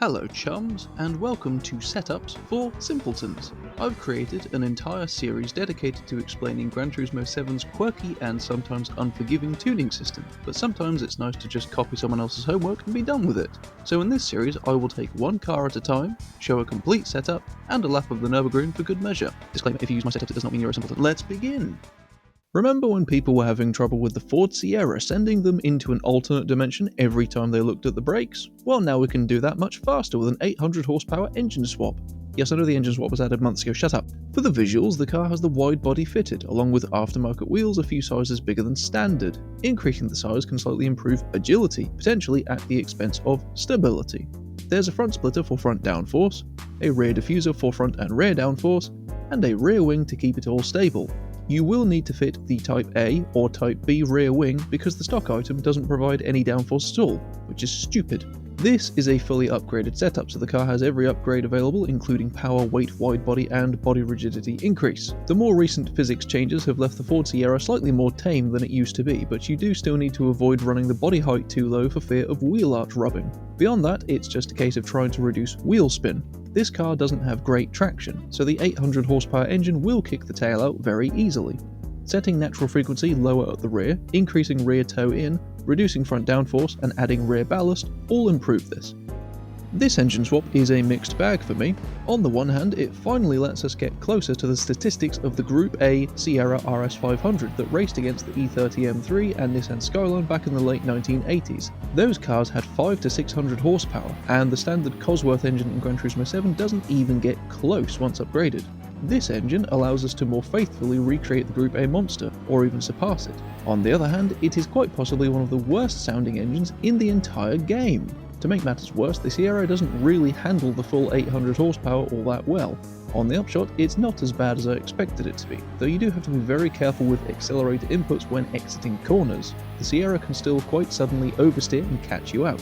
Hello chums, and welcome to Setups for Simpletons. I've created an entire series dedicated to explaining Gran Turismo 7's quirky and sometimes unforgiving tuning system, but sometimes it's nice to just copy someone else's homework and be done with it. So in this series I will take one car at a time, show a complete setup, and a lap of the Nürburgring for good measure. Disclaimer, if you use my setup it does not mean you're a simpleton. Let's begin! Remember when people were having trouble with the Ford Sierra, sending them into an alternate dimension every time they looked at the brakes? Well, now we can do that much faster with an 800 horsepower engine swap. Yes, I know the engine swap was added months ago, shut up. For the visuals, the car has the wide body fitted, along with aftermarket wheels a few sizes bigger than standard. Increasing the size can slightly improve agility, potentially at the expense of stability. There's a front splitter for front downforce, a rear diffuser for front and rear downforce, and a rear wing to keep it all stable. You will need to fit the Type A or Type B rear wing because the stock item doesn't provide any downforce at all, which is stupid. This is a fully upgraded setup, so the car has every upgrade available, including power, weight, wide body, and body rigidity increase. The more recent physics changes have left the Ford Sierra slightly more tame than it used to be, but you do still need to avoid running the body height too low for fear of wheel arch rubbing. Beyond that, it's just a case of trying to reduce wheel spin. This car doesn't have great traction, so the 800 horsepower engine will kick the tail out very easily. Setting natural frequency lower at the rear, increasing rear toe in, reducing front downforce, and adding rear ballast all improve this. This engine swap is a mixed bag for me. On the one hand, it finally lets us get closer to the statistics of the Gr.B Sierra RS500 that raced against the E30 M3 and Nissan Skyline back in the late 1980s. Those cars had 500 to 600 horsepower, and the standard Cosworth engine in Gran Turismo 7 doesn't even get close once upgraded. This engine allows us to more faithfully recreate the Gr.B Monster, or even surpass it. On the other hand, it is quite possibly one of the worst sounding engines in the entire game. To make matters worse, the Sierra doesn't really handle the full 800 horsepower all that well. On the upshot, it's not as bad as I expected it to be, though you do have to be very careful with accelerator inputs when exiting corners. The Sierra can still quite suddenly oversteer and catch you out.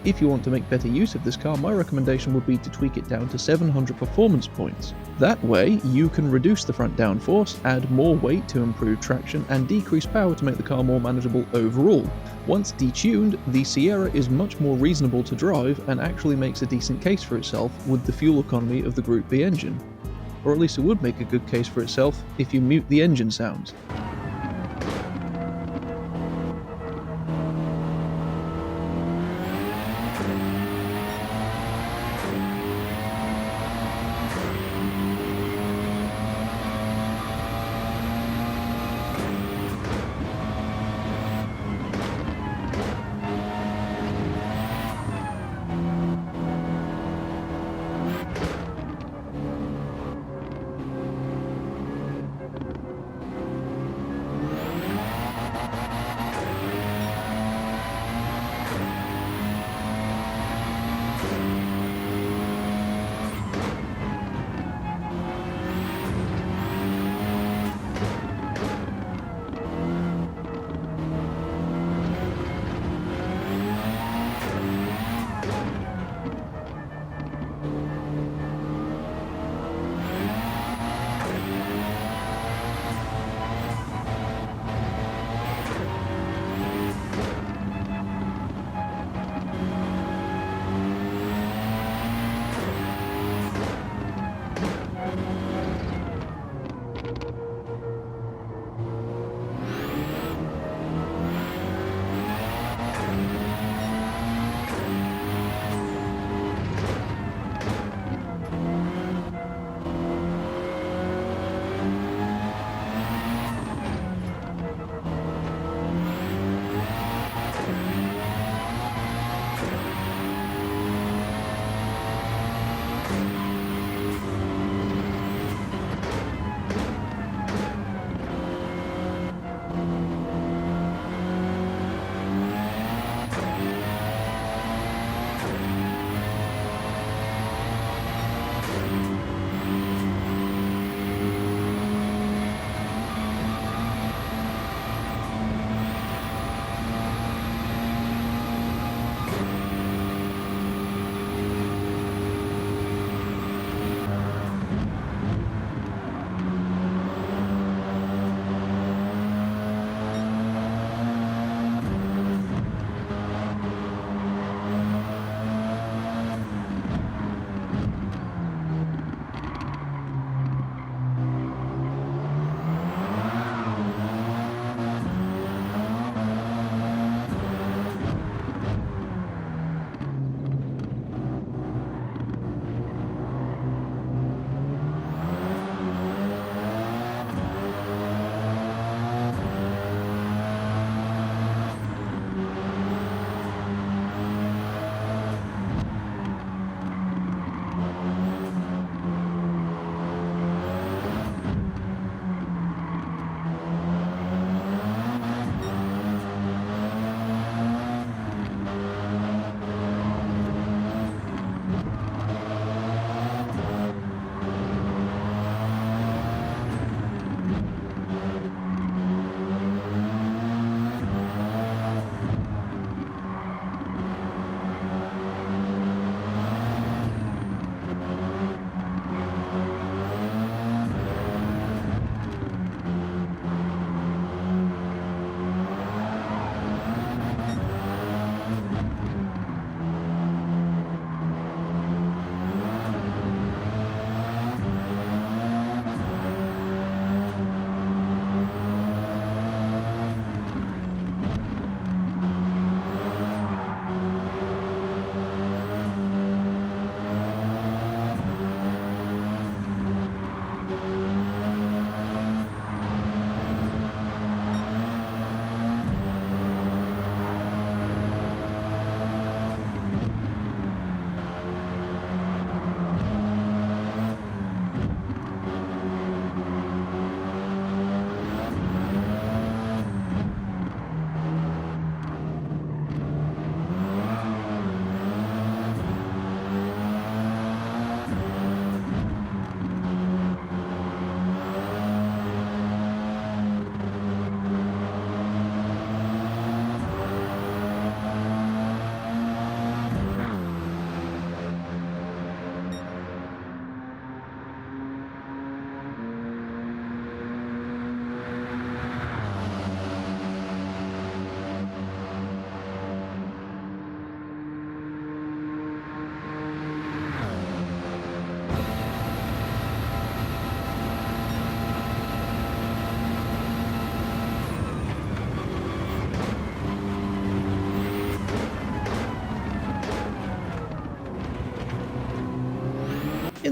If you want to make better use of this car, my recommendation would be to tweak it down to 700 performance points. That way, you can reduce the front downforce, add more weight to improve traction, and decrease power to make the car more manageable overall. Once detuned, the Sierra is much more reasonable to drive and actually makes a decent case for itself with the fuel economy of the Gr.B engine. Or at least it would make a good case for itself if you mute the engine sounds.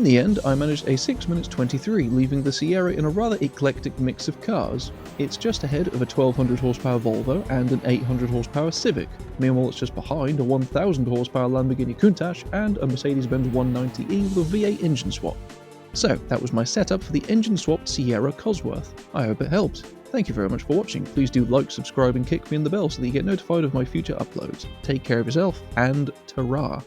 the end, I managed a 6 minutes 23, leaving the Sierra in a rather eclectic mix of cars. It's just ahead of a 1200 horsepower Volvo and an 800 horsepower Civic. Meanwhile, it's just behind a 1000 horsepower Lamborghini Countach and a Mercedes-Benz 190e with a V8 engine swap. So, that was my setup for the engine-swapped Sierra Cosworth. I hope it helped. Thank you very much for watching. Please do like, subscribe and kick me in the bell so that you get notified of my future uploads. Take care of yourself, and ta-ra!